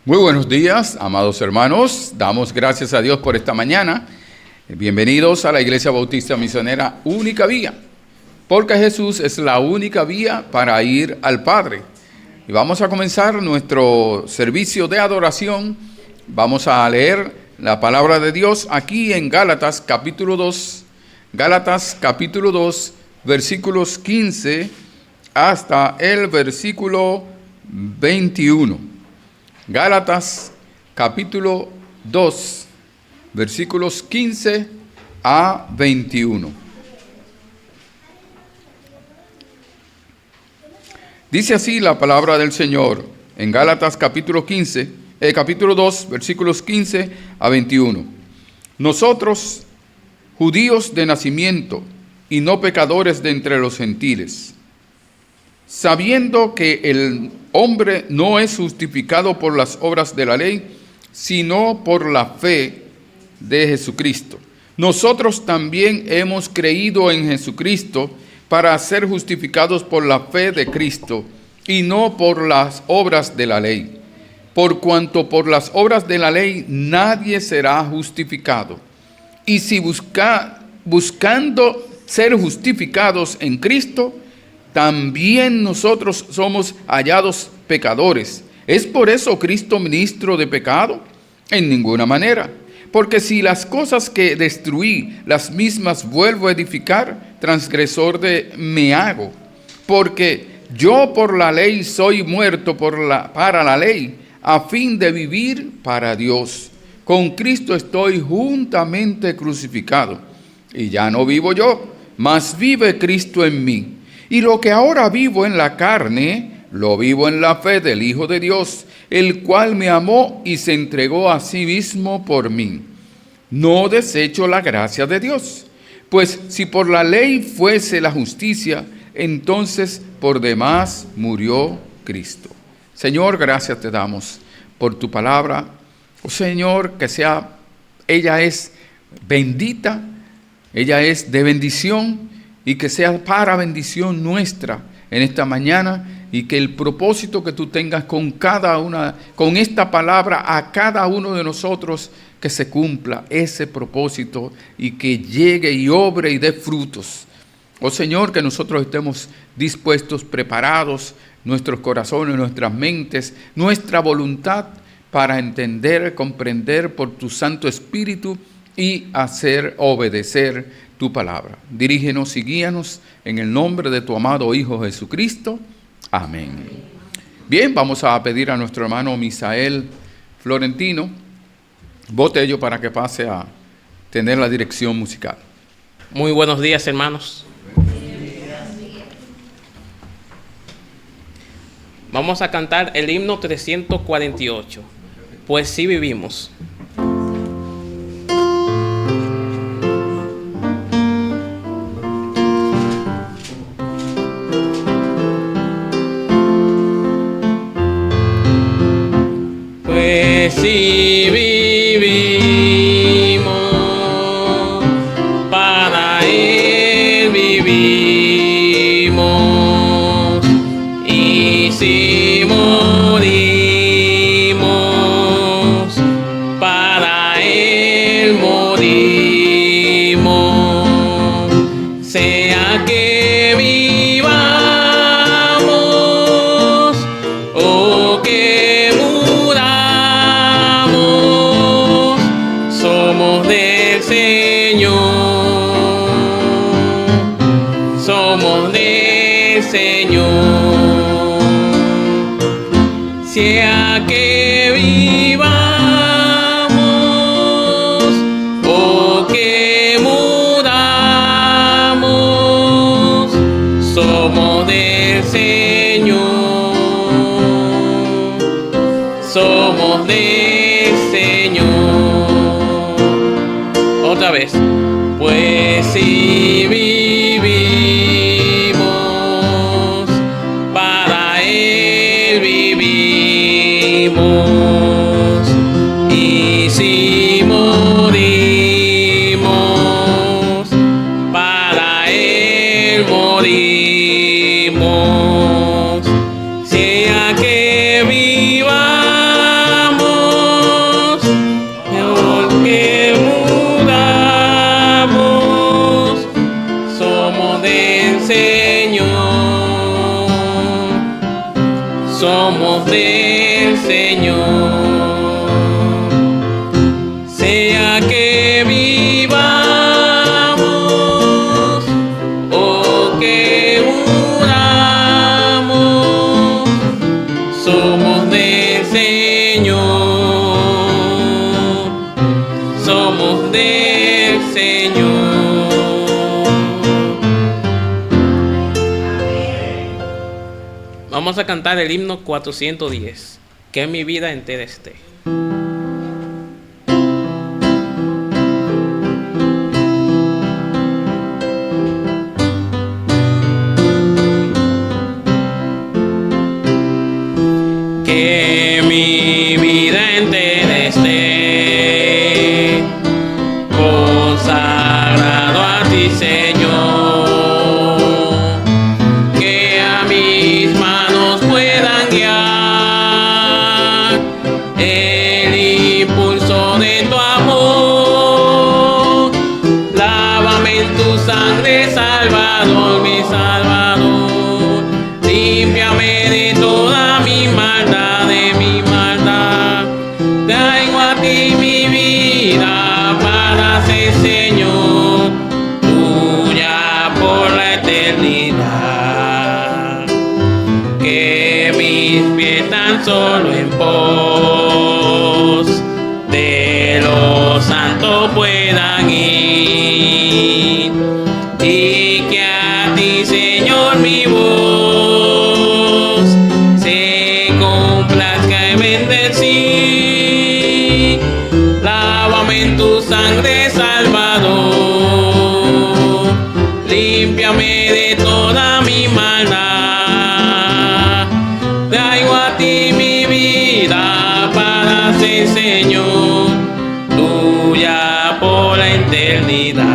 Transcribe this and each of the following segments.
Muy buenos días, amados hermanos. Damos gracias a Dios por esta mañana. Bienvenidos a la Iglesia Bautista Misionera Única Vía, porque Jesús es la única vía para ir al Padre. Y vamos a comenzar nuestro servicio de adoración. Vamos a leer la palabra de Dios aquí en Gálatas capítulo 2. Gálatas capítulo 2, versículos 15 hasta el versículo 21. Gálatas capítulo 2, versículos 15 a 21. Dice así la palabra del Señor en Gálatas capítulo 2, versículos 15 a 21. Nosotros, judíos de nacimiento y no pecadores de entre los gentiles, sabiendo que el hombre no es justificado por las obras de la ley, sino por la fe de Jesucristo. Nosotros también hemos creído en Jesucristo para ser justificados por la fe de Cristo y no por las obras de la ley. Por cuanto por las obras de la ley nadie será justificado. Y si buscando ser justificados en Cristo, también nosotros somos hallados pecadores. ¿Es por eso Cristo ministro de pecado? En ninguna manera. Porque si las cosas que destruí, las mismas vuelvo a edificar, transgresor me hago. Porque yo por la ley soy muerto para la ley, a fin de vivir para Dios. Con Cristo estoy juntamente crucificado. Y ya no vivo yo, mas vive Cristo en mí. Y lo que ahora vivo en la carne, lo vivo en la fe del Hijo de Dios, el cual me amó y se entregó a sí mismo por mí. No desecho la gracia de Dios, pues si por la ley fuese la justicia, entonces por demás murió Cristo. Señor, gracias te damos por tu palabra. Oh Señor, ella es bendita, ella es de bendición, y que sea para bendición nuestra en esta mañana, y que el propósito que tú tengas con esta palabra a cada uno de nosotros, que se cumpla ese propósito y que llegue y obre y dé frutos. Oh Señor, que nosotros estemos dispuestos, preparados, nuestros corazones, nuestras mentes, nuestra voluntad para entender, comprender por tu Santo Espíritu y obedecer tu palabra. Dirígenos y guíanos en el nombre de tu amado Hijo Jesucristo. Amén. Bien, vamos a pedir a nuestro hermano Misael Florentino Botello para que pase a tener la dirección musical. Muy buenos días, hermanos. Vamos a cantar el himno 348. Pues sí vivimos. Si vivimos, para Él vivimos, y si morimos, para Él morimos, sea que vivamos o que somos del Señor, sea que vivamos o que muramos, somos del Señor, somos del Señor. Otra vez. Pues si vivimos, para Él vivimos, y si morimos, para Él morimos, sea que vivamos somos del Señor. Sea que vivamos o que muramos, somos del Señor. Somos del Señor. Vamos a cantar el himno 410, que mi vida entera esté. Que mi vida entera esté consagrado a ti, Señor, que a mis manos puedan guiar el impulso de tu amor. Lávame en tu sangre, Salvador, mi Salvador. Límpiame de toda mi maldad, de mi maldad. Traigo a ti mi vida para ser, Señor, tuya por la eternidad. Que mis pies tan solo en pos de los santos puedan ir, y que a ti, Señor, mi voz se complazca en bendecir. Lávame en tu sangre, Salvador. Límpiame de toda mi maldad. Traigo a ti mi vida para ser, Señor, tuya por la eternidad.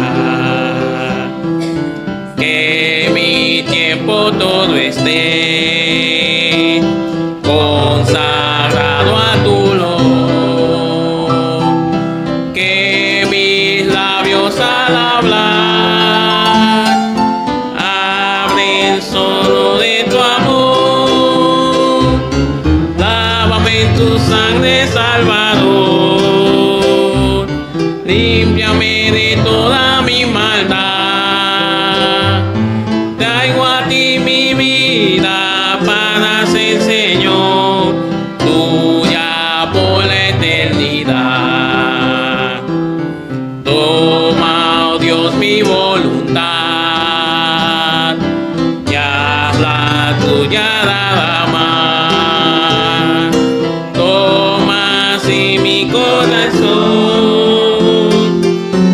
Que mi tiempo todo esté consagrado a tu olor. Que mis labios al hablar hablen solo de tu amor. Lávame en tu sangre, Salvador. Límpiame de toda mi maldad. Traigo a ti mi vida para ser, Señor, tuya por la eternidad. Toma, oh Dios, mi voluntad, y haz la tuya nada más. Toma así mi corazón,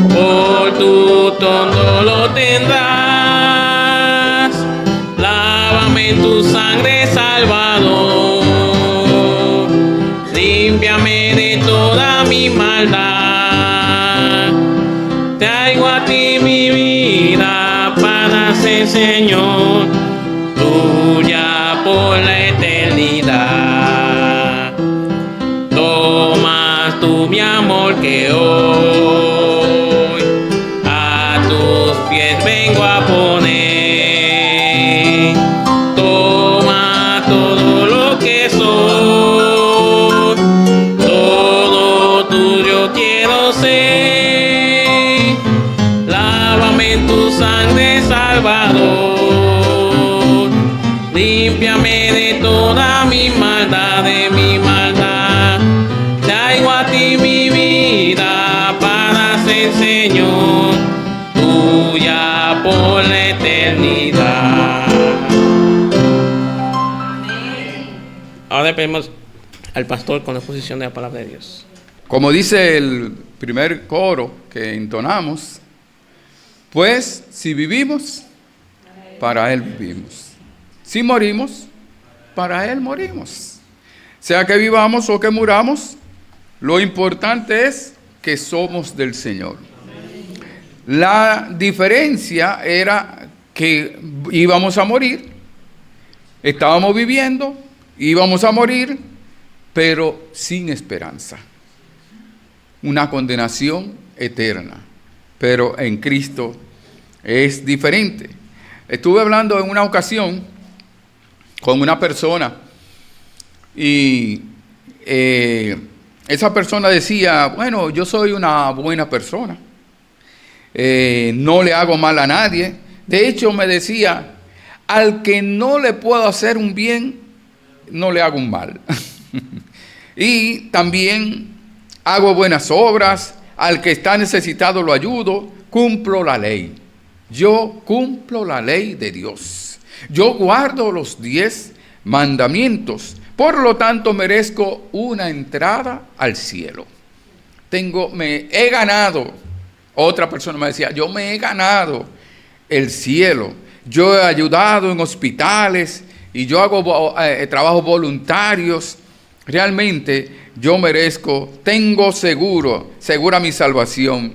por tu todo lo tendrás. Lávame en tu sangre, Salvador. Límpiame de toda mi maldad. Traigo a ti mi vida para ser, Señor, tuya por la eternidad. Tomas tú mi amor que hoy a tus pies vengo a poner. Toma todo lo que soy, todo tuyo quiero ser. Lávame en tu sangre, Salvador. Límpiame de toda mi maldad, de mi maldad. Traigo a ti mi vida para ser, Señor, tuya por la eternidad. Ahora pedimos al pastor con la exposición de la palabra de Dios. Como dice el primer coro que entonamos, pues si vivimos, para Él vivimos. Si morimos, para Él morimos. Sea que vivamos o que muramos, lo importante es que somos del Señor. La diferencia era que íbamos a morir, estábamos viviendo, íbamos a morir, pero sin esperanza. Una condenación eterna, pero en Cristo es diferente. Estuve hablando en una ocasión con una persona Y esa persona decía, bueno, yo soy una buena persona, no le hago mal a nadie. De hecho, me decía, al que no le puedo hacer un bien, no le hago un mal. Y también hago buenas obras, al que está necesitado lo ayudo, cumplo la ley. Yo cumplo la ley de Dios. Yo guardo los 10 mandamientos. Por lo tanto, merezco una entrada al cielo. Me he ganado. Otra persona me decía, yo me he ganado el cielo. Yo he ayudado en hospitales y yo hago trabajos voluntarios. Realmente yo merezco, tengo segura mi salvación,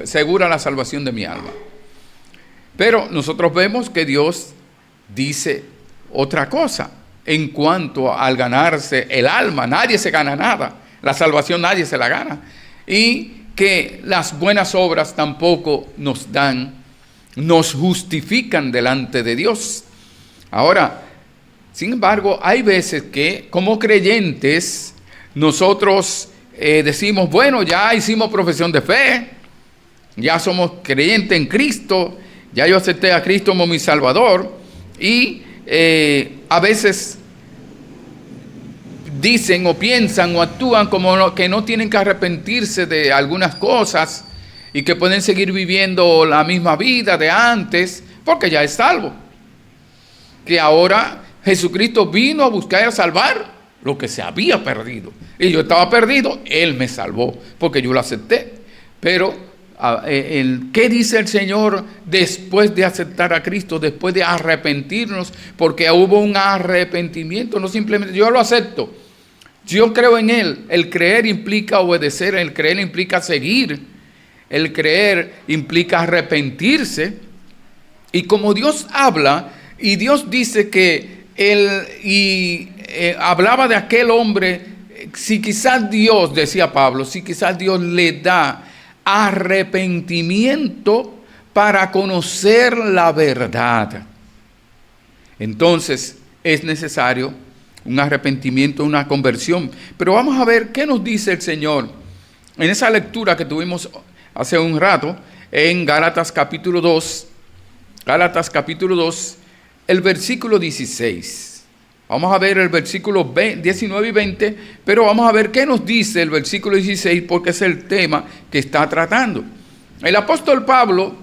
segura la salvación de mi alma. Pero nosotros vemos que Dios dice otra cosa en cuanto al ganarse el alma. Nadie se gana nada, la salvación nadie se la gana. Y que las buenas obras tampoco nos justifican delante de Dios. Ahora, sin embargo, hay veces que como creyentes nosotros decimos, bueno, ya hicimos profesión de fe, ya somos creyentes en Cristo, ya yo acepté a Cristo como mi Salvador, y a veces dicen o piensan o actúan como que no tienen que arrepentirse de algunas cosas y que pueden seguir viviendo la misma vida de antes porque ya es salvo. Que ahora Jesucristo vino a buscar y a salvar lo que se había perdido. Y yo estaba perdido, Él me salvó porque yo lo acepté. Pero ¿qué dice el Señor después de aceptar a Cristo, después de arrepentirnos? Porque hubo un arrepentimiento, no simplemente yo lo acepto, yo creo en Él. El creer implica obedecer, el creer implica seguir, el creer implica arrepentirse. Y como Dios habla, y Dios dice que hablaba de aquel hombre, si quizás Dios, decía Pablo, si quizás Dios le da arrepentimiento para conocer la verdad, entonces es necesario un arrepentimiento, una conversión. Pero vamos a ver qué nos dice el Señor en esa lectura que tuvimos hace un rato en Gálatas capítulo 2, el versículo 16. Vamos a ver el versículo 19 y 20, pero vamos a ver qué nos dice el versículo 16, porque es el tema que está tratando. El apóstol Pablo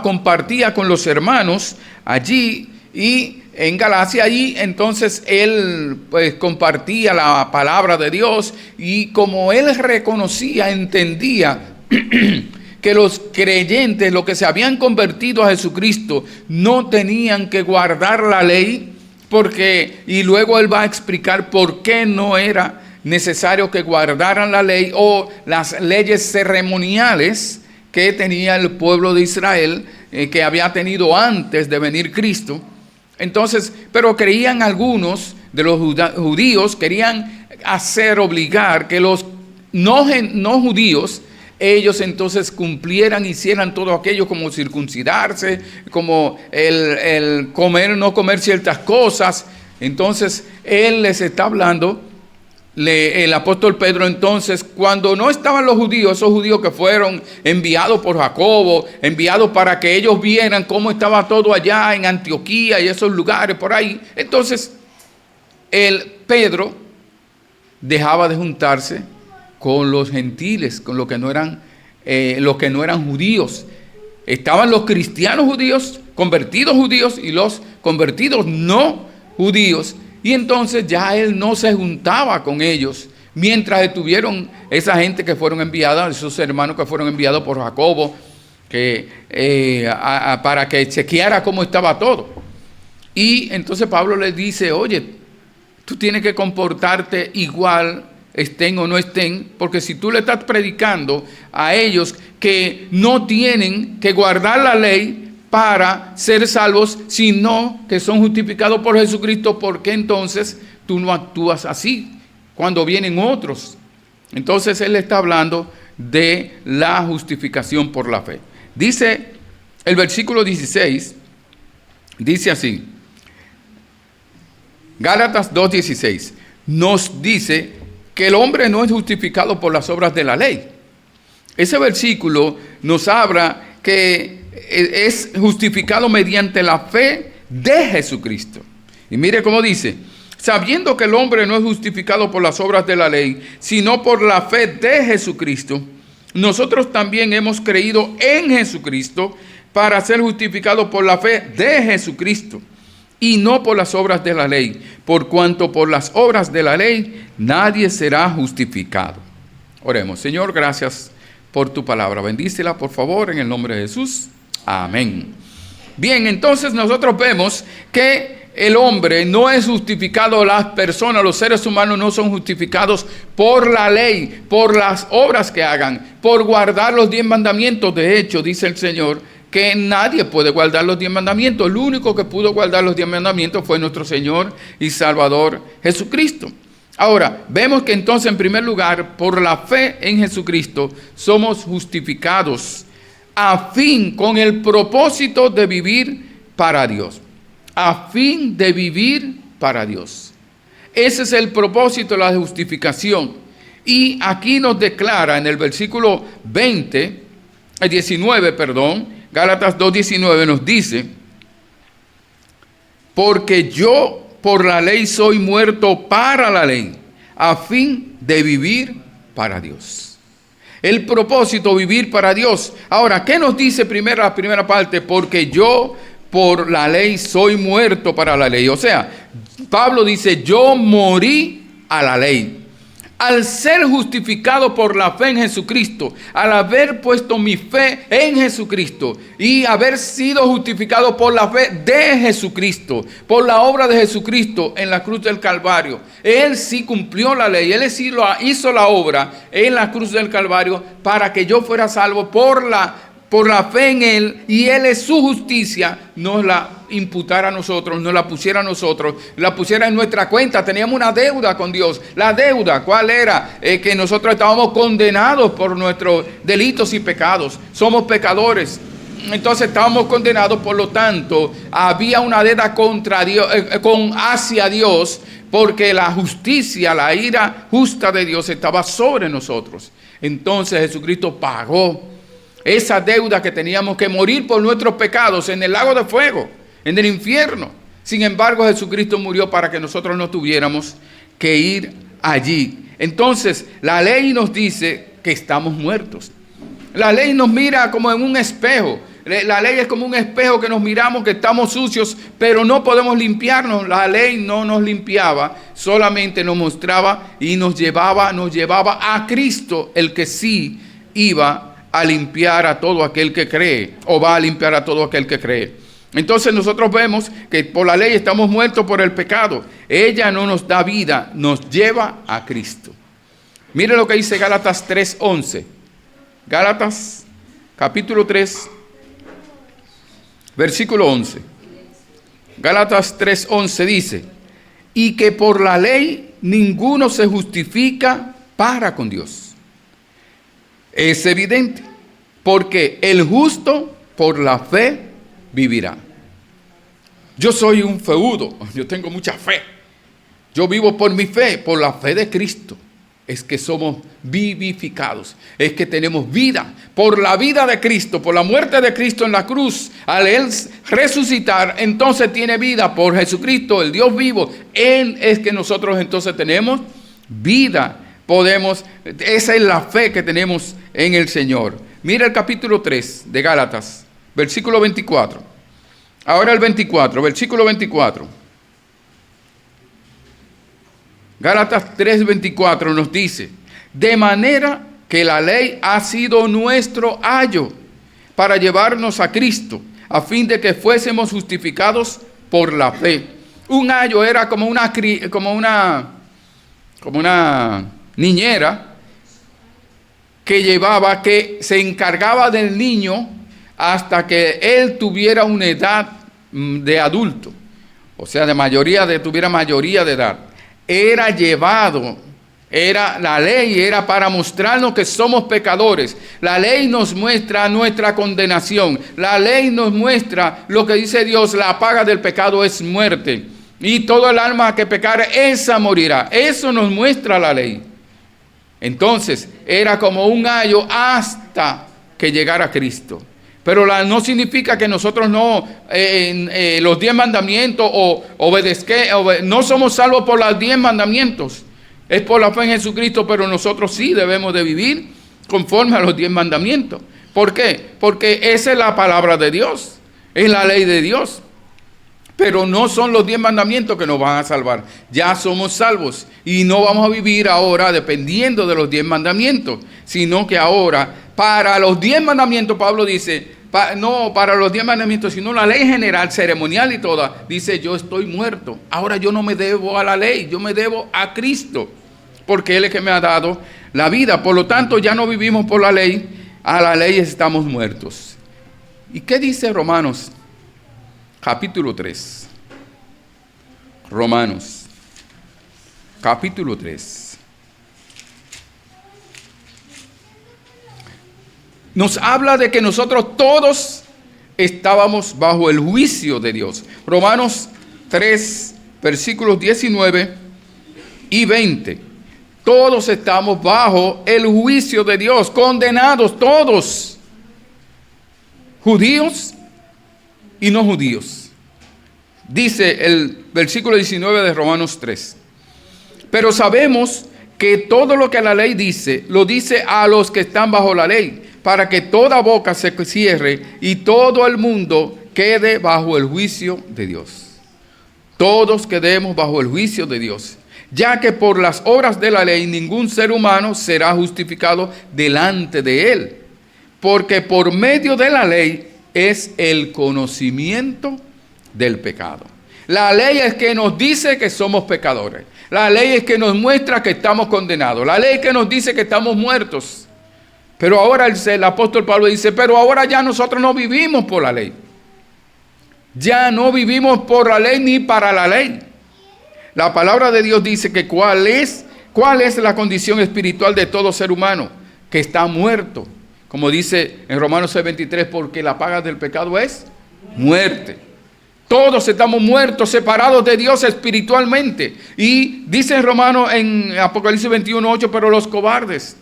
compartía con los hermanos allí y en Galacia, y entonces él pues compartía la palabra de Dios, y como él reconocía, entendía que los creyentes, los que se habían convertido a Jesucristo, no tenían que guardar la ley, y luego él va a explicar por qué no era necesario que guardaran la ley o las leyes ceremoniales que tenía el pueblo de Israel, que había tenido antes de venir Cristo. Entonces, pero creían algunos de los judíos, querían obligar que los no judíos, ellos entonces cumplieran, hicieran todo aquello, como circuncidarse, como el no comer ciertas cosas. Entonces él les está hablando, el apóstol Pedro, entonces, cuando no estaban los judíos, esos judíos que fueron enviados por Jacobo, enviados para que ellos vieran cómo estaba todo allá en Antioquía y esos lugares por ahí, entonces Pedro dejaba de juntarse con los gentiles, con los que no eran judíos. Estaban los cristianos judíos, convertidos judíos, y los convertidos no judíos. Y entonces ya él no se juntaba con ellos, mientras estuvieron esa gente que fueron enviadas, esos hermanos que fueron enviados por Jacobo, para que chequeara cómo estaba todo. Y entonces Pablo les dice, oye, tú tienes que comportarte igual, estén o no estén, porque si tú le estás predicando a ellos que no tienen que guardar la ley para ser salvos, sino que son justificados por Jesucristo, ¿por qué entonces tú no actúas así cuando vienen otros? Entonces él está hablando de la justificación por la fe. Dice el versículo 16, dice así: Gálatas 2:16 nos dice que el hombre no es justificado por las obras de la ley. Ese versículo nos habla que es justificado mediante la fe de Jesucristo. Y mire cómo dice: sabiendo que el hombre no es justificado por las obras de la ley, sino por la fe de Jesucristo, nosotros también hemos creído en Jesucristo para ser justificados por la fe de Jesucristo, y no por las obras de la ley, por cuanto por las obras de la ley nadie será justificado. Oremos. Señor, gracias por tu palabra. Bendícela, por favor, en el nombre de Jesús. Amén. Bien, entonces nosotros vemos que el hombre no es justificado, las personas, los seres humanos no son justificados por la ley, por las obras que hagan, por guardar los 10 mandamientos. De hecho, dice el Señor que nadie puede guardar los 10 mandamientos. El único que pudo guardar los 10 mandamientos fue nuestro Señor y Salvador Jesucristo. Ahora, vemos que entonces, en primer lugar, por la fe en Jesucristo, somos justificados a fin, con el propósito de vivir para Dios. A fin de vivir para Dios. Ese es el propósito de la justificación. Y aquí nos declara en el versículo 19, Gálatas 2:19 nos dice: porque yo por la ley soy muerto para la ley, a fin de vivir para Dios. El propósito, vivir para Dios. Ahora, ¿qué nos dice la primera parte? Porque yo por la ley soy muerto para la ley. O sea, Pablo dice: yo morí a la ley. Al ser justificado por la fe en Jesucristo, al haber puesto mi fe en Jesucristo y haber sido justificado por la fe de Jesucristo, por la obra de Jesucristo en la cruz del Calvario, Él sí cumplió la ley, Él sí hizo la obra en la cruz del Calvario para que yo fuera salvo por la fe en Él, y Él es su justicia, nos la imputara a nosotros, nos la pusiera a nosotros, la pusiera en nuestra cuenta. Teníamos una deuda con Dios. La deuda, ¿cuál era? Que nosotros estábamos condenados por nuestros delitos y pecados. Somos pecadores. Entonces estábamos condenados, por lo tanto, había una deuda contra Dios, hacia Dios, porque la justicia, la ira justa de Dios estaba sobre nosotros. Entonces Jesucristo pagó esa deuda que teníamos que morir por nuestros pecados en el lago de fuego, en el infierno. Sin embargo, Jesucristo murió para que nosotros no tuviéramos que ir allí. Entonces, la ley nos dice que estamos muertos. La ley nos mira como en un espejo. La ley es como un espejo que nos miramos, que estamos sucios, pero no podemos limpiarnos. La ley no nos limpiaba, solamente nos mostraba y nos llevaba a Cristo, el que sí iba a limpiar a todo aquel que cree, o va a limpiar a todo aquel que cree. Entonces nosotros vemos que por la ley estamos muertos por el pecado. Ella no nos da vida, nos lleva a Cristo. Mire lo que dice Gálatas 3:11. Gálatas capítulo 3, versículo 11. Gálatas 3:11 dice: y que por la ley ninguno se justifica para con Dios. Es evidente, porque el justo por la fe vivirá. Yo soy un feudo, yo tengo mucha fe. Yo vivo por mi fe, por la fe de Cristo. Es que somos vivificados, es que tenemos vida. Por la vida de Cristo, por la muerte de Cristo en la cruz, al Él resucitar, entonces tiene vida. Por Jesucristo, el Dios vivo, Él es que nosotros entonces tenemos vida. Esa es la fe que tenemos en el Señor. Mira el capítulo 3 de Gálatas, versículo 24. Ahora el 24, versículo 24. Gálatas 3:24 nos dice: de manera que la ley ha sido nuestro ayo para llevarnos a Cristo, a fin de que fuésemos justificados por la fe. Un ayo era como una niñera que se encargaba del niño hasta que él tuviera una edad de adulto, o sea, tuviera mayoría de edad. Era llevado, la ley era para mostrarnos que somos pecadores. La ley nos muestra nuestra condenación. La ley nos muestra lo que dice Dios: la paga del pecado es muerte. Y todo el alma que pecare, esa morirá. Eso nos muestra la ley. Entonces, era como un ayo hasta que llegara Cristo. Pero no significa que nosotros no, los 10 mandamientos no somos salvos por los 10 mandamientos. Es por la fe en Jesucristo, pero nosotros sí debemos de vivir conforme a los 10 mandamientos. ¿Por qué? Porque esa es la palabra de Dios, es la ley de Dios. Pero no son los 10 mandamientos que nos van a salvar. Ya somos salvos y no vamos a vivir ahora dependiendo de los 10 mandamientos, sino que ahora para los 10 mandamientos, Pablo dice, no para los 10 mandamientos, sino la ley general, ceremonial y toda, dice, yo estoy muerto. Ahora yo no me debo a la ley, yo me debo a Cristo, porque Él es que me ha dado la vida. Por lo tanto, ya no vivimos por la ley, a la ley estamos muertos. ¿Y qué dice Romanos? Capítulo 3. Romanos, capítulo 3. Nos habla de que nosotros todos estábamos bajo el juicio de Dios. Romanos 3, versículos 19 y 20. Todos estamos bajo el juicio de Dios, condenados todos, judíos y no judíos. Dice el versículo 19 de Romanos 3. Pero sabemos que todo lo que la ley dice, lo dice a los que están bajo la ley, para que toda boca se cierre y todo el mundo quede bajo el juicio de Dios. Todos quedemos bajo el juicio de Dios, ya que por las obras de la ley ningún ser humano será justificado delante de él, porque por medio de la ley es el conocimiento del pecado. La ley es que nos dice que somos pecadores. La ley es que nos muestra que estamos condenados. La ley es que nos dice que estamos muertos. Pero ahora el apóstol Pablo dice, pero ahora ya nosotros no vivimos por la ley. Ya no vivimos por la ley ni para la ley. La palabra de Dios dice que cuál es la condición espiritual de todo ser humano, que está muerto. Como dice en Romanos 6:23, porque la paga del pecado es muerte. Todos estamos muertos, separados de Dios espiritualmente. Y dice en Romanos, en Apocalipsis 21:8, pero los cobardes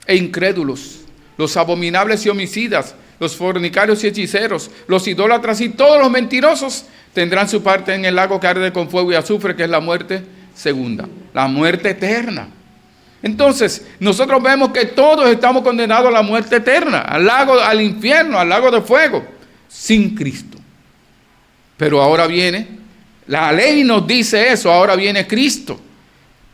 e incrédulos, los abominables y homicidas, los fornicarios y hechiceros, los idólatras y todos los mentirosos tendrán su parte en el lago que arde con fuego y azufre, que es la muerte segunda, la muerte eterna. Entonces, nosotros vemos que todos estamos condenados a la muerte eterna, al lago, al infierno, al lago de fuego, sin Cristo. Pero ahora viene, la ley nos dice eso, ahora viene Cristo.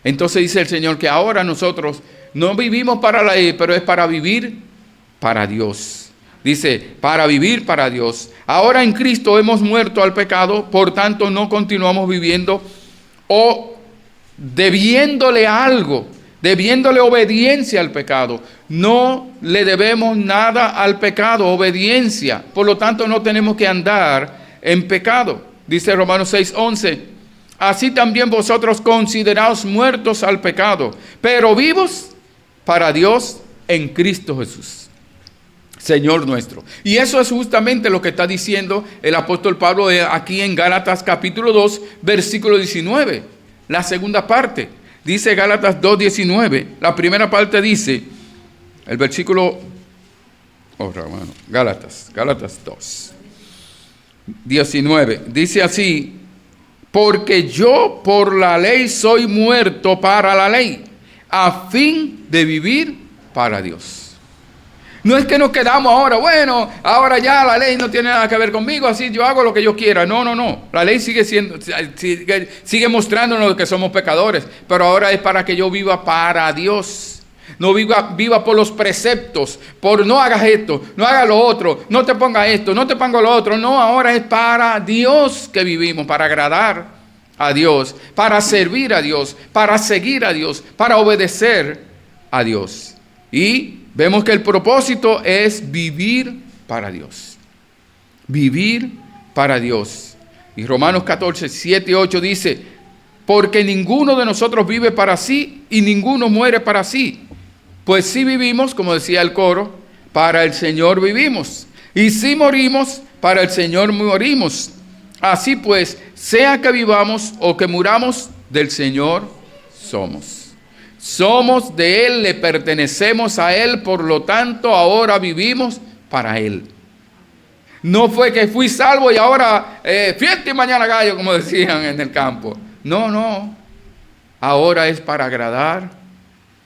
Entonces dice el Señor que ahora nosotros no vivimos para la ley, pero es para vivir para Dios. Dice, para vivir para Dios. Ahora en Cristo hemos muerto al pecado, por tanto no continuamos viviendo o debiéndole algo, debiéndole obediencia al pecado. No le debemos nada al pecado, obediencia. Por lo tanto no tenemos que andar en pecado. Dice Romanos 6:11, así también vosotros consideraos muertos al pecado, pero vivos para Dios en Cristo Jesús, Señor nuestro. Y eso es justamente lo que está diciendo el apóstol Pablo aquí en Gálatas capítulo 2, versículo 19. La segunda parte, dice Gálatas 2:19. La primera parte dice, el versículo, Gálatas 2:19. Dice así, porque yo por la ley soy muerto para la ley, a fin de vivir para Dios. No es que nos quedamos ahora, bueno, ahora ya la ley no tiene nada que ver conmigo, así yo hago lo que yo quiera. No. La ley sigue mostrándonos que somos pecadores, pero ahora es para que yo viva para Dios. No viva por los preceptos, por no hagas esto, no hagas lo otro, no te ponga esto, no te ponga lo otro. No, ahora es para Dios que vivimos, para agradar a Dios, para servir a Dios, para seguir a Dios, para obedecer a Dios. Y vemos que el propósito es vivir para Dios. Vivir para Dios. Y Romanos 14:7-8 dice, porque ninguno de nosotros vive para sí y ninguno muere para sí. Pues si vivimos, como decía el coro, para el Señor vivimos. Y si morimos, para el Señor morimos. Así pues, sea que vivamos o que muramos, del Señor somos. Somos de Él, le pertenecemos a Él, por lo tanto ahora vivimos para Él. No fue que fui salvo y ahora fiesta y mañana gallo, como decían en el campo. No. Ahora es para agradar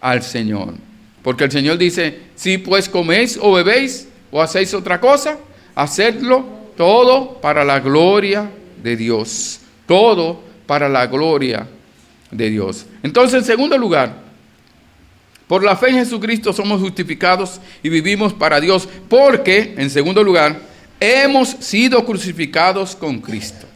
al Señor. Porque el Señor dice, si pues coméis o bebéis o hacéis otra cosa, hacedlo todo para la gloria de Dios. Todo para la gloria de Dios. Entonces, en segundo lugar, por la fe en Jesucristo somos justificados y vivimos para Dios. Porque, en segundo lugar, hemos sido crucificados con Cristo.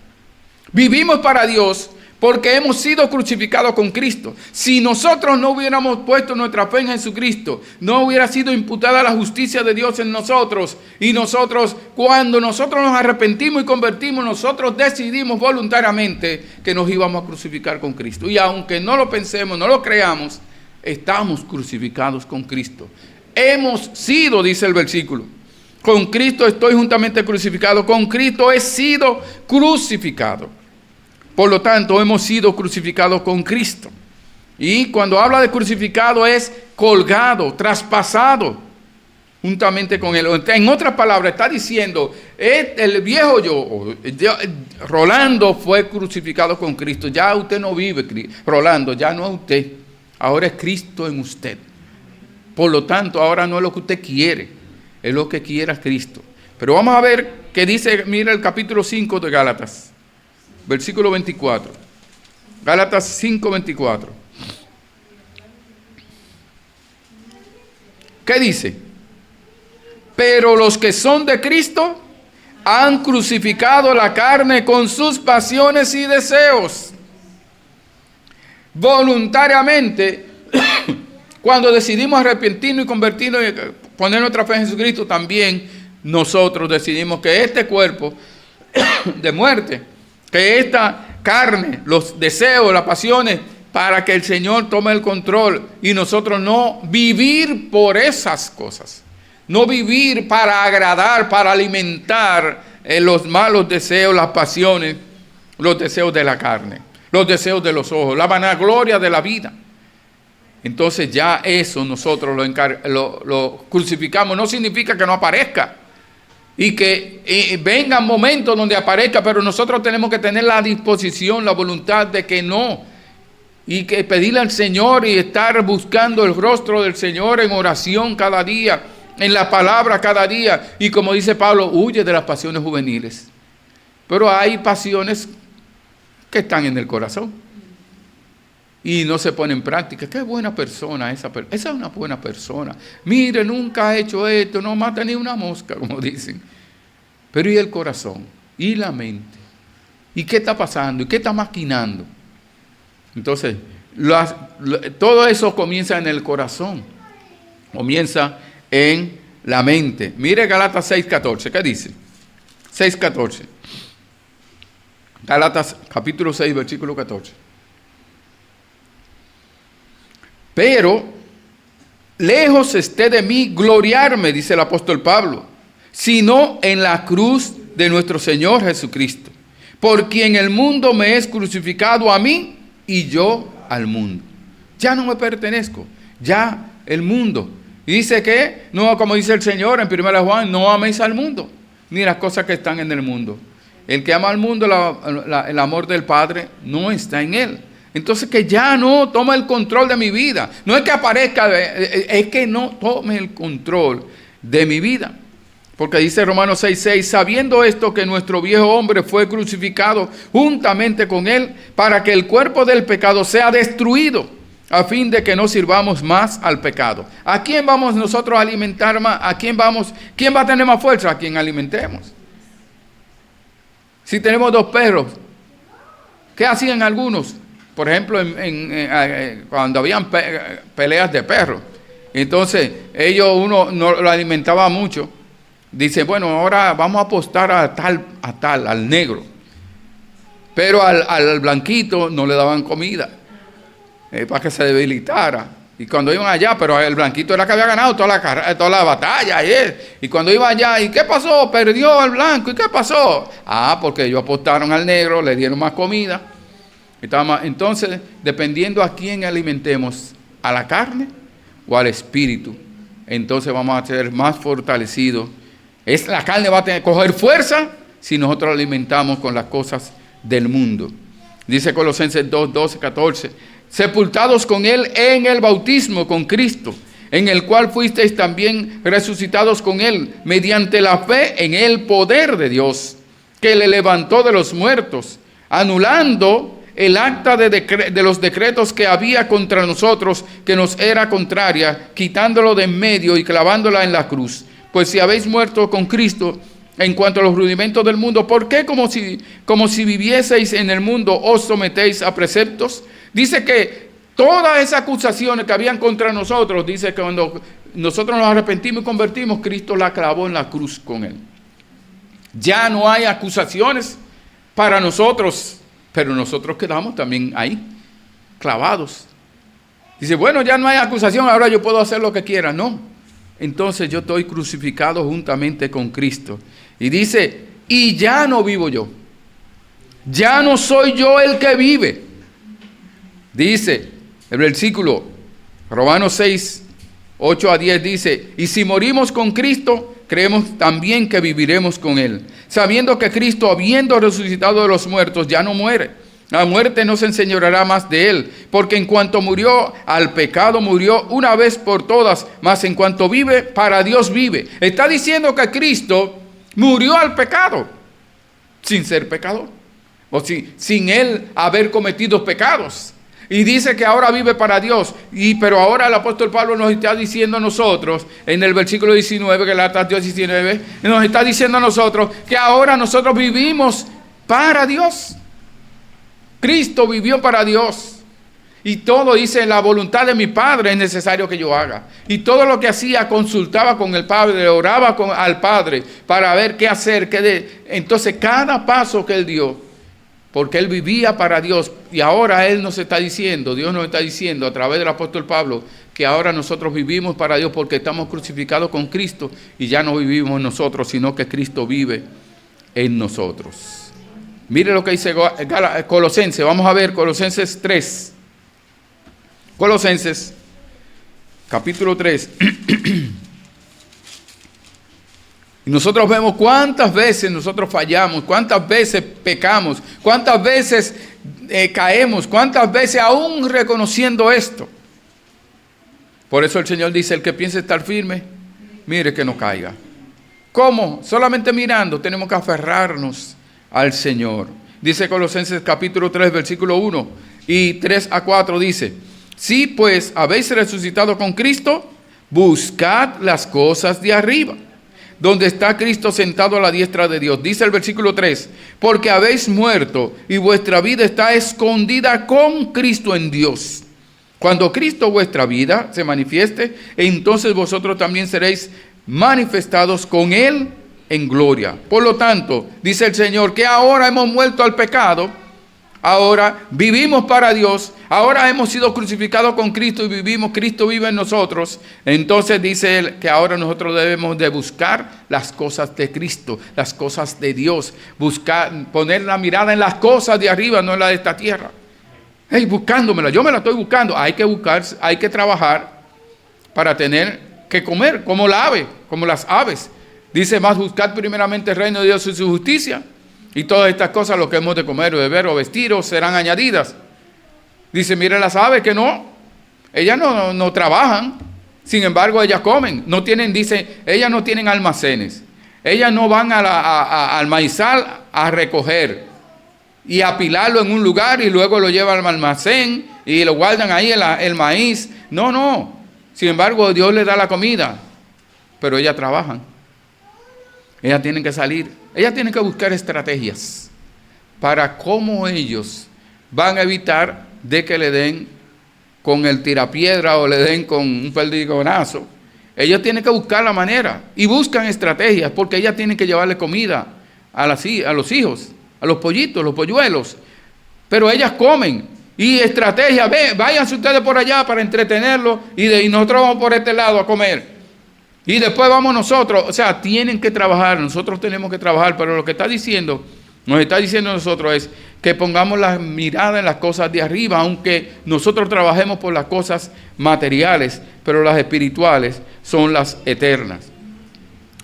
Vivimos para Dios porque hemos sido crucificados con Cristo. Si nosotros no hubiéramos puesto nuestra fe en Jesucristo, no hubiera sido imputada la justicia de Dios en nosotros. Y nosotros, cuando nosotros nos arrepentimos y convertimos, nosotros decidimos voluntariamente que nos íbamos a crucificar con Cristo. Y aunque no lo pensemos, no lo creamos, estamos crucificados con Cristo. Hemos sido, dice el versículo, con Cristo estoy juntamente crucificado, con Cristo he sido crucificado. Por lo tanto, hemos sido crucificados con Cristo. Y cuando habla de crucificado es colgado, traspasado juntamente con Él. En otras palabras, está diciendo, el viejo yo, Rolando fue crucificado con Cristo. Ya usted no vive, Rolando, ya no es usted. Ahora es Cristo en usted. Por lo tanto, ahora no es lo que usted quiere, es lo que quiera Cristo. Pero vamos a ver qué dice, mira el capítulo 5 de Gálatas. Versículo 24. Gálatas 5, 24. ¿Qué dice? Pero los que son de Cristo han crucificado la carne con sus pasiones y deseos. Voluntariamente, cuando decidimos arrepentirnos y convertirnos y poner nuestra fe en Jesucristo, también nosotros decidimos que este cuerpo de muerte, que esta carne, los deseos, las pasiones, para que el Señor tome el control y nosotros no vivir por esas cosas, no vivir para agradar, para alimentar los malos deseos, las pasiones, los deseos de la carne, los deseos de los ojos, la vanagloria de la vida. Entonces ya eso nosotros lo crucificamos. No significa que no aparezca y que vengan momentos donde aparezca, pero nosotros tenemos que tener la disposición, la voluntad de que no, y que pedirle al Señor y estar buscando el rostro del Señor en oración cada día, en la palabra cada día. Y como dice Pablo, huye de las pasiones juveniles. Pero hay pasiones que están en el corazón y no se pone en práctica. Qué buena persona esa es una buena persona. Mire, nunca ha hecho esto, no mata ni una mosca, como dicen. Pero ¿y el corazón? ¿Y la mente? ¿Y qué está pasando? ¿Y qué está maquinando? Entonces, todo eso comienza en el corazón. Comienza en la mente. Mire Gálatas 6:14. ¿Qué dice? 6:14. Gálatas capítulo 6, versículo 14. Pero lejos esté de mí gloriarme, dice el apóstol Pablo, sino en la cruz de nuestro Señor Jesucristo, por quien el mundo me es crucificado a mí y yo al mundo. Ya no me pertenezco, ya el mundo. Y dice que, no, como dice el Señor en 1 Juan, no améis al mundo, ni las cosas que están en el mundo. El que ama al mundo, el amor del Padre no está en él. Entonces que ya no tome el control de mi vida. No es que aparezca, es que no tome el control de mi vida. Porque dice Romanos 6:6, sabiendo esto que nuestro viejo hombre fue crucificado juntamente con él, para que el cuerpo del pecado sea destruido, a fin de que no sirvamos más al pecado. ¿A quién vamos nosotros a alimentar más? ¿Quién va a tener más fuerza? A quien alimentemos. Si tenemos 2 perros, ¿qué hacían algunos? Por ejemplo, cuando habían peleas de perros, entonces uno no lo alimentaba mucho. Dice, bueno, ahora vamos a apostar a tal, al negro. Pero al blanquito no le daban comida para que se debilitara. Y cuando iban allá, pero el blanquito era que había ganado toda la batalla. Y cuando iba allá, ¿y qué pasó? Perdió el blanco. ¿Y qué pasó? Porque ellos apostaron al negro, le dieron más comida. Entonces, dependiendo a quién alimentemos, a la carne o al espíritu, entonces vamos a ser más fortalecidos. La carne va a coger fuerza si nosotros alimentamos con las cosas del mundo. Dice Colosenses 2, 12, 14. Sepultados con Él en el bautismo con Cristo, en el cual fuisteis también resucitados con Él, mediante la fe en el poder de Dios, que le levantó de los muertos, anulando el acta de los decretos que había contra nosotros, que nos era contraria, quitándolo de en medio y clavándola en la cruz. Pues si habéis muerto con Cristo en cuanto a los rudimentos del mundo, ¿por qué como si vivieseis en el mundo os sometéis a preceptos? Dice que todas esas acusaciones que habían contra nosotros, dice que cuando nosotros nos arrepentimos y convertimos, Cristo la clavó en la cruz con Él. Ya no hay acusaciones para nosotros, pero nosotros quedamos también ahí, clavados. Dice, bueno, ya no hay acusación, ahora yo puedo hacer lo que quiera. No, entonces yo estoy crucificado juntamente con Cristo. Y dice, y ya no vivo yo, ya no soy yo el que vive. Dice el versículo Romanos 6, 8 a 10 dice, y si morimos con Cristo, creemos también que viviremos con Él, sabiendo que Cristo, habiendo resucitado de los muertos, ya no muere. La muerte no se enseñoreará más de Él, porque en cuanto murió al pecado, murió una vez por todas, mas en cuanto vive, para Dios vive. Está diciendo que Cristo murió al pecado, sin ser pecador, o sin Él haber cometido pecados. Y dice que ahora vive para Dios. Pero ahora el apóstol Pablo nos está diciendo a nosotros, en el versículo 19, Gálatas 19, nos está diciendo a nosotros que ahora nosotros vivimos para Dios. Cristo vivió para Dios. Y todo dice, la voluntad de mi Padre es necesario que yo haga. Y todo lo que hacía, consultaba con el Padre, oraba al Padre para ver qué hacer. Entonces cada paso que Él dio, porque Él vivía para Dios, y ahora Él nos está diciendo, Dios nos está diciendo a través del apóstol Pablo, que ahora nosotros vivimos para Dios porque estamos crucificados con Cristo, y ya no vivimos nosotros, sino que Cristo vive en nosotros. Mire lo que dice Colosenses, vamos a ver Colosenses 3. Colosenses, capítulo 3. Y nosotros vemos cuántas veces nosotros fallamos, cuántas veces pecamos, cuántas veces caemos, cuántas veces aún reconociendo esto. Por eso el Señor dice, el que piense estar firme, mire que no caiga. ¿Cómo? Solamente mirando, tenemos que aferrarnos al Señor. Dice Colosenses capítulo 3, versículo 1 y 3 a 4 dice, si pues habéis resucitado con Cristo, buscad las cosas de arriba, donde está Cristo sentado a la diestra de Dios. Dice el versículo 3, porque habéis muerto y vuestra vida está escondida con Cristo en Dios. Cuando Cristo vuestra vida se manifieste, entonces vosotros también seréis manifestados con Él en gloria. Por lo tanto, dice el Señor, que ahora hemos muerto al pecado, ahora vivimos para Dios, ahora hemos sido crucificados con Cristo y vivimos, Cristo vive en nosotros. Entonces dice Él que ahora nosotros debemos de buscar las cosas de Cristo, las cosas de Dios, buscar, poner la mirada en las cosas de arriba, no en la de esta tierra. Hey, buscándomela, yo me la estoy buscando. Hay que buscar, hay que trabajar para tener que comer, como la ave, como las aves. Dice más, buscad primeramente el reino de Dios y su justicia, y todas estas cosas, lo que hemos de comer o beber o vestir, serán añadidas. Dice, mire las aves que no, ellas no trabajan, sin embargo ellas comen, no tienen, dice, ellas no tienen almacenes, ellas no van al maizal a recoger y apilarlo en un lugar y luego lo llevan al almacén y lo guardan ahí el maíz. No, sin embargo Dios les da la comida, pero ellas trabajan, ellas tienen que salir, ellas tienen que buscar estrategias para cómo ellos van a evitar de que le den con el tirapiedra o le den con un perdigonazo. Ellos tienen que buscar la manera y buscan estrategias porque ellas tienen que llevarle comida a los hijos, a los pollitos, los polluelos. Pero ellas comen, y estrategia. Váyanse ustedes por allá para entretenerlos y nosotros vamos por este lado a comer. Y después vamos nosotros. O sea, tienen que trabajar, nosotros tenemos que trabajar, pero lo que nos está diciendo nosotros es que pongamos la mirada en las cosas de arriba, aunque nosotros trabajemos por las cosas materiales, pero las espirituales son las eternas.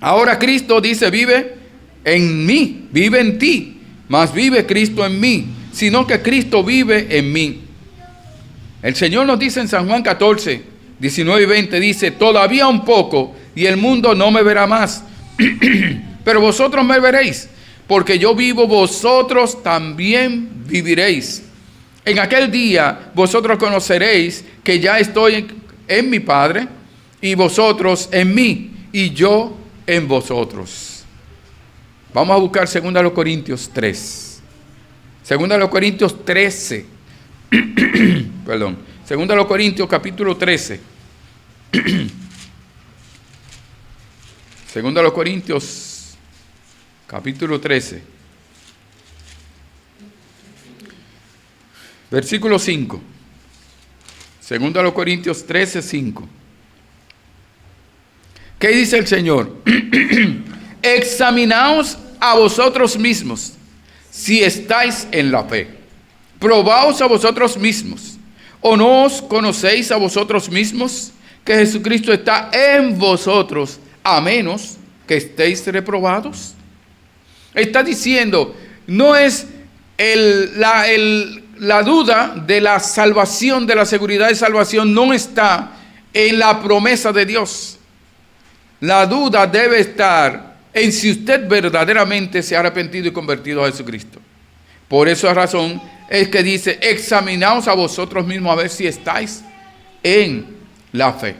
Ahora Cristo dice, vive en mí, vive en ti, mas vive Cristo en mí, sino que Cristo vive en mí. El Señor nos dice en San Juan 14, 19 y 20, dice, todavía un poco y el mundo no me verá más, pero vosotros me veréis, porque yo vivo, vosotros también viviréis. En aquel día vosotros conoceréis que ya estoy en mi Padre, y vosotros en mí, y yo en vosotros. Vamos a buscar 2 Corintios 3. 2 Corintios 13. Perdón. 2 Corintios capítulo 13. 2 Corintios capítulo 13. Versículo 5. 2 Corintios 13, 5. ¿Qué dice el Señor? Examinaos a vosotros mismos si estáis en la fe. Probaos a vosotros mismos. ¿O no os conocéis a vosotros mismos que Jesucristo está en vosotros, a menos que estéis reprobados? Está diciendo, no es la duda de la salvación, de la seguridad de salvación, no está en la promesa de Dios. La duda debe estar en si usted verdaderamente se ha arrepentido y convertido a Jesucristo. Por esa razón es que dice, examinaos a vosotros mismos a ver si estáis en la fe.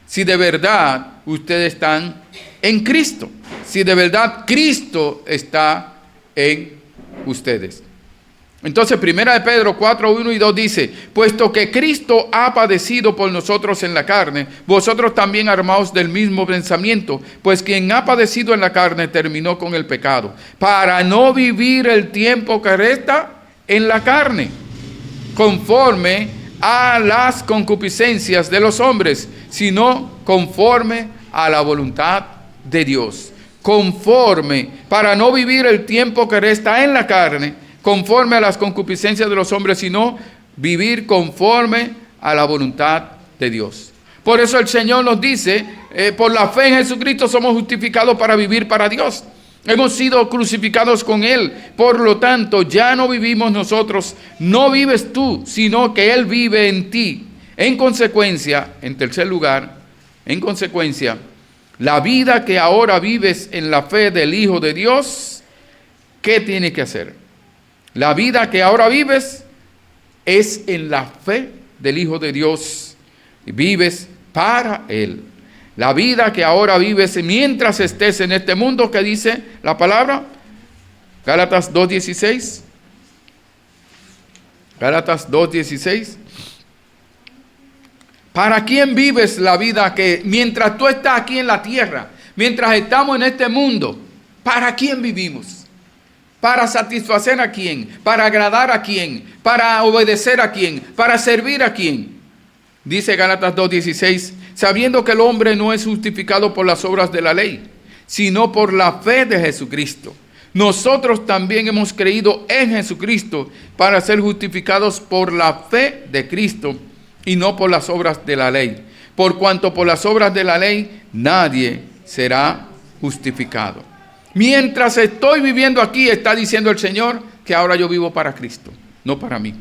Si de verdad ustedes están en Cristo. Si de verdad Cristo está en ustedes. Entonces, 1 de Pedro 4, 1 y 2 dice, puesto que Cristo ha padecido por nosotros en la carne, vosotros también armaos del mismo pensamiento, pues quien ha padecido en la carne terminó con el pecado, para no vivir el tiempo que resta en la carne, conforme a las concupiscencias de los hombres, sino conforme a la voluntad de Dios. Conforme, para no vivir el tiempo que resta en la carne, conforme a las concupiscencias de los hombres, sino vivir conforme a la voluntad de Dios. Por eso el Señor nos dice, por la fe en Jesucristo somos justificados para vivir para Dios. Hemos sido crucificados con Él. Por lo tanto, ya no vivimos nosotros, no vives tú, sino que Él vive en ti. En consecuencia, en tercer lugar, en consecuencia, la vida que ahora vives en la fe del Hijo de Dios, ¿qué tienes que hacer? La vida que ahora vives es en la fe del Hijo de Dios. Y vives para Él. La vida que ahora vives mientras estés en este mundo, ¿qué dice la palabra? Gálatas 2:16. Gálatas 2:16. ¿Para quién vives la vida que mientras tú estás aquí en la tierra, mientras estamos en este mundo, para quién vivimos? ¿Para satisfacer a quién? ¿Para agradar a quién? ¿Para obedecer a quién? ¿Para servir a quién? Dice Gálatas 2:16, sabiendo que el hombre no es justificado por las obras de la ley, sino por la fe de Jesucristo. Nosotros también hemos creído en Jesucristo para ser justificados por la fe de Cristo y no por las obras de la ley. Por cuanto por las obras de la ley nadie será justificado. Mientras estoy viviendo aquí, está diciendo el Señor que ahora yo vivo para Cristo, no para mí,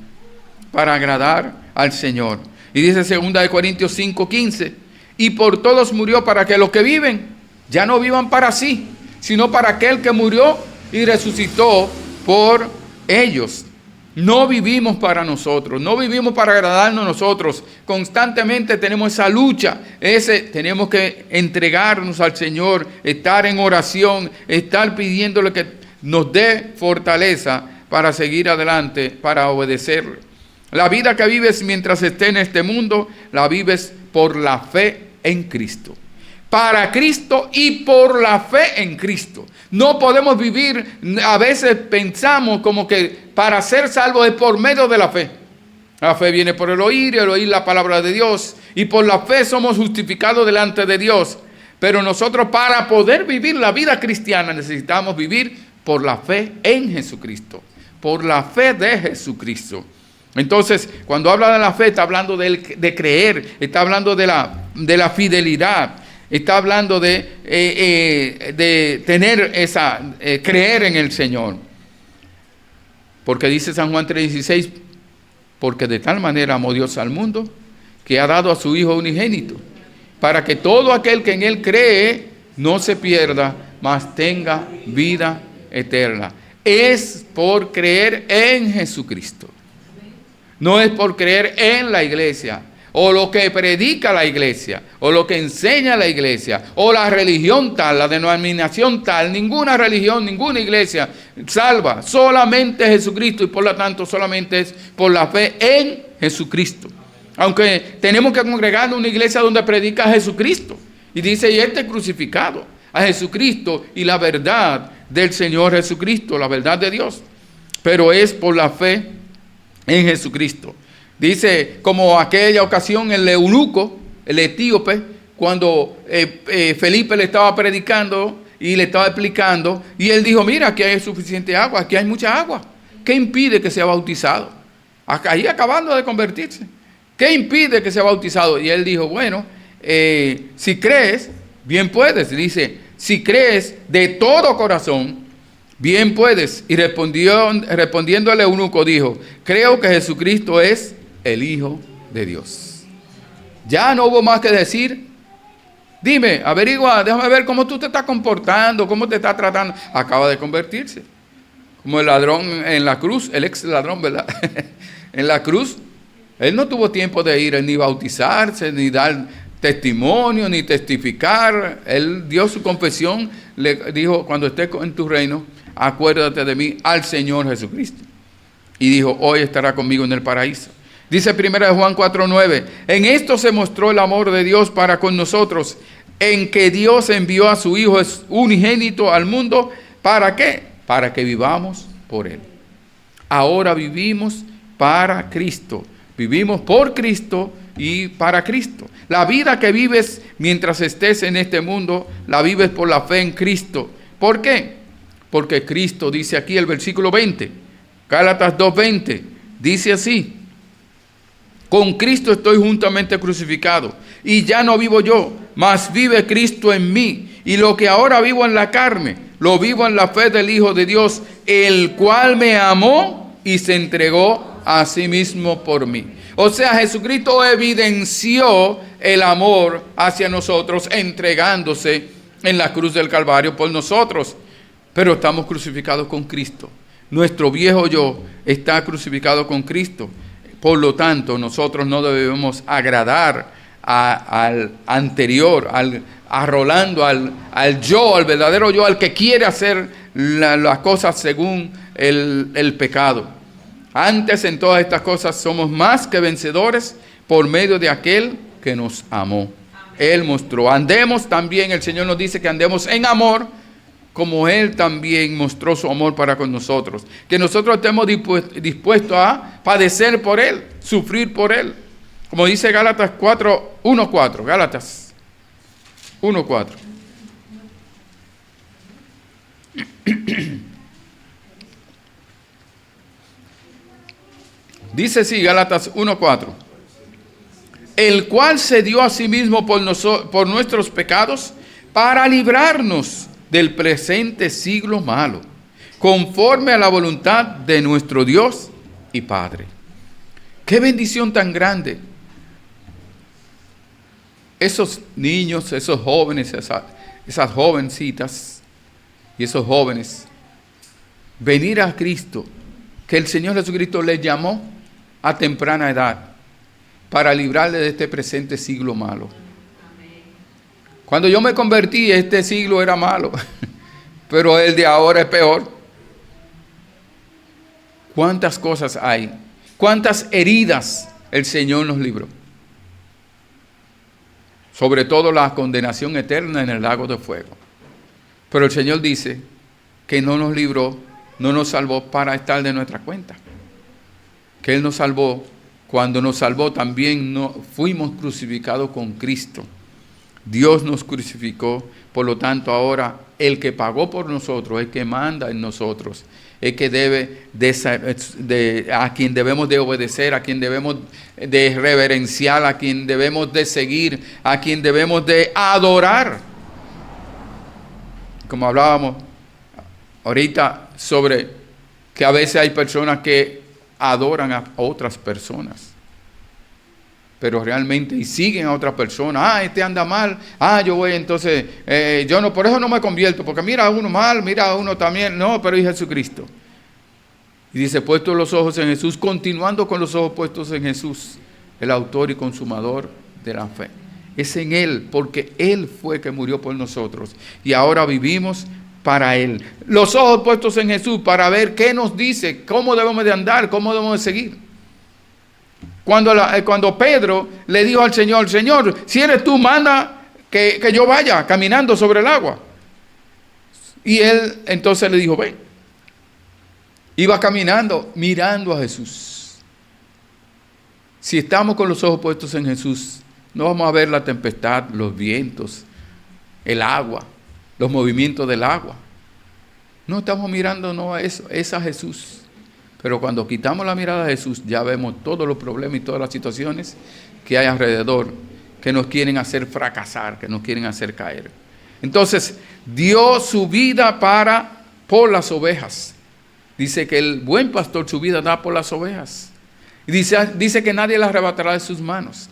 para agradar al Señor. Y dice 2 Corintios 5:15, y por todos murió para que los que viven ya no vivan para sí, sino para aquel que murió y resucitó por ellos. No vivimos para nosotros, no vivimos para agradarnos nosotros. Constantemente tenemos esa lucha, tenemos que entregarnos al Señor, estar en oración, estar pidiéndole que nos dé fortaleza para seguir adelante, para obedecerle. La vida que vives mientras estés en este mundo, la vives por la fe en Cristo. Para Cristo y por la fe en Cristo. No podemos vivir, a veces pensamos como que para ser salvos es por medio de la fe. La fe viene por el oír y el oír la palabra de Dios. Y por la fe somos justificados delante de Dios. Pero nosotros, para poder vivir la vida cristiana, necesitamos vivir por la fe en Jesucristo. Por la fe de Jesucristo. Entonces, cuando habla de la fe, está hablando de creer, está hablando de la fidelidad, está hablando de tener creer en el Señor. Porque dice San Juan 3:16, porque de tal manera amó Dios al mundo, que ha dado a su Hijo unigénito, para que todo aquel que en Él cree no se pierda, mas tenga vida eterna. Es por creer en Jesucristo. No es por creer en la iglesia, o lo que predica la iglesia, o lo que enseña la iglesia, o la religión tal, la denominación tal. Ninguna religión, ninguna iglesia salva, solamente Jesucristo, y por lo tanto solamente es por la fe en Jesucristo. Aunque tenemos que congregarnos en una iglesia donde predica a Jesucristo, y dice, y este crucificado, a Jesucristo y la verdad del Señor Jesucristo, la verdad de Dios, pero es por la fe en Jesucristo. Dice, como aquella ocasión el eunuco, el etíope, cuando Felipe le estaba predicando y le estaba explicando, y él dijo, mira, aquí hay suficiente agua, aquí hay mucha agua. ¿Qué impide que sea bautizado? Ahí acabando de convertirse. ¿Qué impide que sea bautizado? Y él dijo, bueno, si crees, bien puedes. Dice, si crees de todo corazón, bien puedes. Y respondiendo el eunuco dijo, creo que Jesucristo es el Hijo de Dios. Ya no hubo más que decir. Dime, averigua, déjame ver cómo tú te estás comportando, cómo te estás tratando. Acaba de convertirse. Como el ladrón en la cruz, el ex ladrón, ¿verdad? En la cruz, él no tuvo tiempo de ir ni bautizarse, ni dar testimonio, ni testificar. Él dio su confesión, le dijo, cuando estés en tu reino, acuérdate de mí, al Señor Jesucristo. Y dijo, hoy estará conmigo en el paraíso. Dice 1 Juan 4:9, en esto se mostró el amor de Dios para con nosotros, en que Dios envió a su Hijo unigénito al mundo. ¿Para qué? Para que vivamos por Él. Ahora vivimos para Cristo. Vivimos por Cristo y para Cristo. La vida que vives mientras estés en este mundo, la vives por la fe en Cristo. ¿Por qué? Porque Cristo dice aquí el versículo 20, Gálatas 2:20, dice así, con Cristo estoy juntamente crucificado, y ya no vivo yo, mas vive Cristo en mí, y lo que ahora vivo en la carne, lo vivo en la fe del Hijo de Dios, el cual me amó y se entregó a sí mismo por mí. O sea, Jesucristo evidenció el amor hacia nosotros, entregándose en la cruz del Calvario por nosotros. Pero estamos crucificados con Cristo. Nuestro viejo yo está crucificado con Cristo. Por lo tanto, nosotros no debemos agradar al anterior, a Rolando, al yo, al verdadero yo, al que quiere hacer las cosas según el pecado. Antes, en todas estas cosas, somos más que vencedores por medio de aquel que nos amó. Él mostró. Andemos también, el Señor nos dice que andemos en amor, como Él también mostró su amor para con nosotros. Que nosotros estemos dispuestos a padecer por Él, sufrir por Él. Como dice Gálatas 1:4. Gálatas 1:4. Dice así, Gálatas 1:4. El cual se dio a sí mismo por nuestros pecados para librarnos del presente siglo malo, conforme a la voluntad de nuestro Dios y Padre. ¡Qué bendición tan grande! Esos niños, esos jóvenes, esas jovencitas y esos jóvenes, venir a Cristo, que el Señor Jesucristo les llamó a temprana edad, para librarle de este presente siglo malo. Cuando yo me convertí, este siglo era malo, pero el de ahora es peor. ¿Cuántas cosas hay? ¿Cuántas heridas el Señor nos libró? Sobre todo la condenación eterna en el lago de fuego. Pero el Señor dice que no nos libró, no nos salvó para estar de nuestra cuenta. Que Él nos salvó cuando nos salvó también fuimos crucificados con Cristo. Dios nos crucificó, por lo tanto ahora el que pagó por nosotros, el que manda en nosotros, el que a quien debemos de obedecer, a quien debemos de reverenciar, a quien debemos de seguir, a quien debemos de adorar. Como hablábamos ahorita sobre que a veces hay personas que adoran a otras personas, pero realmente y siguen a otras personas. Este anda mal, yo voy entonces, yo no, por eso no me convierto, porque mira a uno mal, mira a uno también, no, pero es Jesucristo. Y dice, puestos los ojos en Jesús, continuando con los ojos puestos en Jesús, el autor y consumador de la fe. Es en Él, porque Él fue que murió por nosotros, y ahora vivimos para Él. Los ojos puestos en Jesús para ver qué nos dice, cómo debemos de andar, cómo debemos de seguir. Cuando Pedro le dijo al Señor, Señor, si eres tú, manda que yo vaya caminando sobre el agua. Y Él entonces le dijo, ven. Iba caminando, mirando a Jesús. Si estamos con los ojos puestos en Jesús, no vamos a ver la tempestad, los vientos, el agua, los movimientos del agua. No estamos mirando no a eso, es a Jesús. Pero cuando quitamos la mirada a Jesús, ya vemos todos los problemas y todas las situaciones que hay alrededor, que nos quieren hacer fracasar, que nos quieren hacer caer. Entonces, dio su vida por las ovejas. Dice que el buen pastor su vida da por las ovejas. Y dice que nadie las arrebatará de sus manos.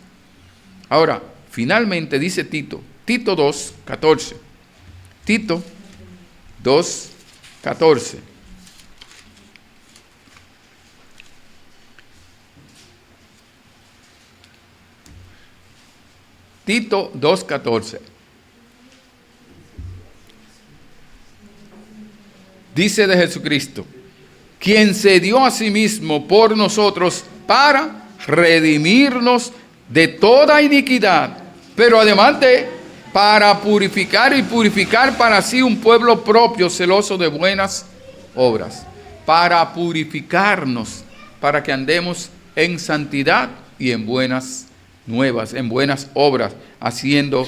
Ahora, finalmente dice Tito 2:14. Tito 2:14. Tito 2:14. Dice de Jesucristo, quien se dio a sí mismo por nosotros para redimirnos de toda iniquidad, pero además para purificar y purificar para sí un pueblo propio, celoso de buenas obras. Para purificarnos, para que andemos en santidad y en buenas nuevas, en buenas obras, haciendo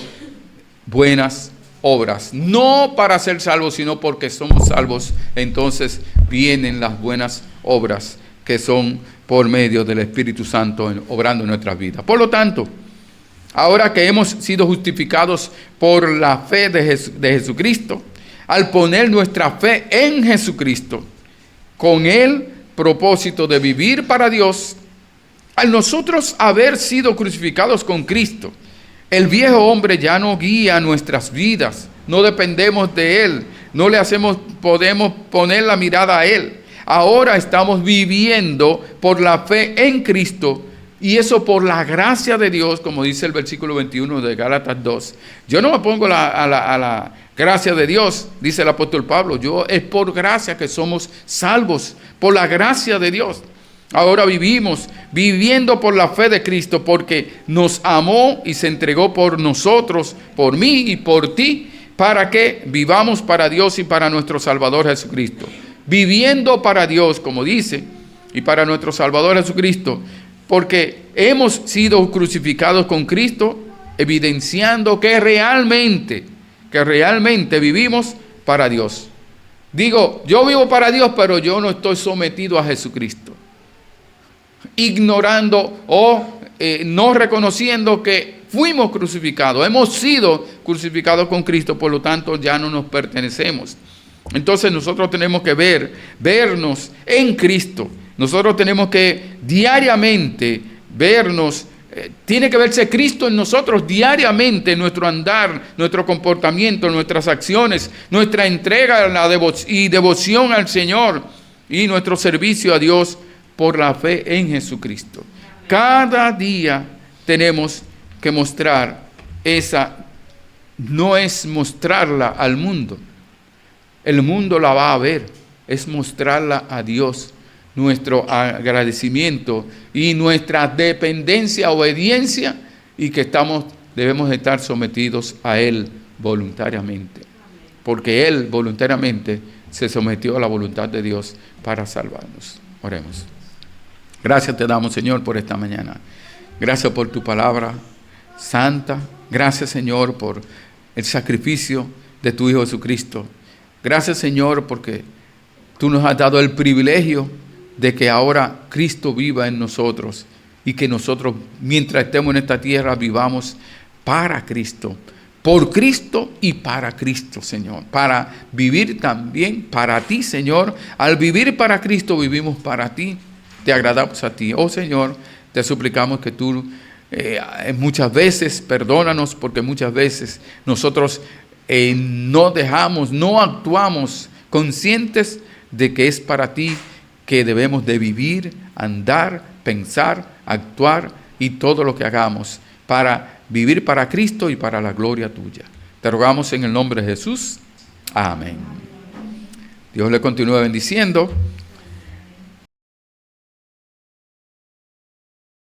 buenas obras. No para ser salvos, sino porque somos salvos. Entonces vienen las buenas obras que son por medio del Espíritu Santo obrando en nuestras vidas. Por lo tanto, ahora que hemos sido justificados por la fe de Jesucristo, al poner nuestra fe en Jesucristo, con el propósito de vivir para Dios, al nosotros haber sido crucificados con Cristo, el viejo hombre ya no guía nuestras vidas, no dependemos de Él, podemos poner la mirada a Él. Ahora estamos viviendo por la fe en Cristo, y eso por la gracia de Dios, como dice el versículo 21 de Gálatas 2. Yo no me pongo a la gracia de Dios, dice el apóstol Pablo, es por gracia que somos salvos, por la gracia de Dios. Ahora viviendo por la fe de Cristo, porque nos amó y se entregó por nosotros, por mí y por ti, para que vivamos para Dios y para nuestro Salvador Jesucristo. Viviendo para Dios, como dice, y para nuestro Salvador Jesucristo, porque hemos sido crucificados con Cristo, evidenciando que realmente vivimos para Dios. Digo, yo vivo para Dios, pero yo no estoy sometido a Jesucristo, ignorando o no reconociendo que fuimos crucificados, hemos sido crucificados con Cristo, por lo tanto ya no nos pertenecemos. Entonces nosotros tenemos que vernos en Cristo. Nosotros tenemos que diariamente vernos, tiene que verse Cristo en nosotros diariamente, nuestro andar, nuestro comportamiento, nuestras acciones, nuestra entrega y devoción al Señor y nuestro servicio a Dios por la fe en Jesucristo. Cada día tenemos que mostrar no es mostrarla al mundo. El mundo la va a ver, es mostrarla a Dios, nuestro agradecimiento y nuestra dependencia, obediencia, y que debemos estar sometidos a Él voluntariamente, porque Él voluntariamente se sometió a la voluntad de Dios para salvarnos. Oremos. Gracias te damos, Señor, por esta mañana. Gracias por tu palabra santa. Gracias, Señor, por el sacrificio de tu Hijo Jesucristo. Gracias, Señor, porque tú nos has dado el privilegio de que ahora Cristo viva en nosotros y que nosotros, mientras estemos en esta tierra, vivamos para Cristo, por Cristo y para Cristo, Señor. Para vivir también para ti, Señor. Al vivir para Cristo, vivimos para ti. Te agradamos a ti. Oh, Señor, te suplicamos que tú muchas veces, perdónanos, porque muchas veces nosotros no dejamos, no actuamos conscientes de que es para ti que debemos de vivir, andar, pensar, actuar y todo lo que hagamos para vivir para Cristo y para la gloria tuya. Te rogamos en el nombre de Jesús. Amén. Dios le continúe bendiciendo.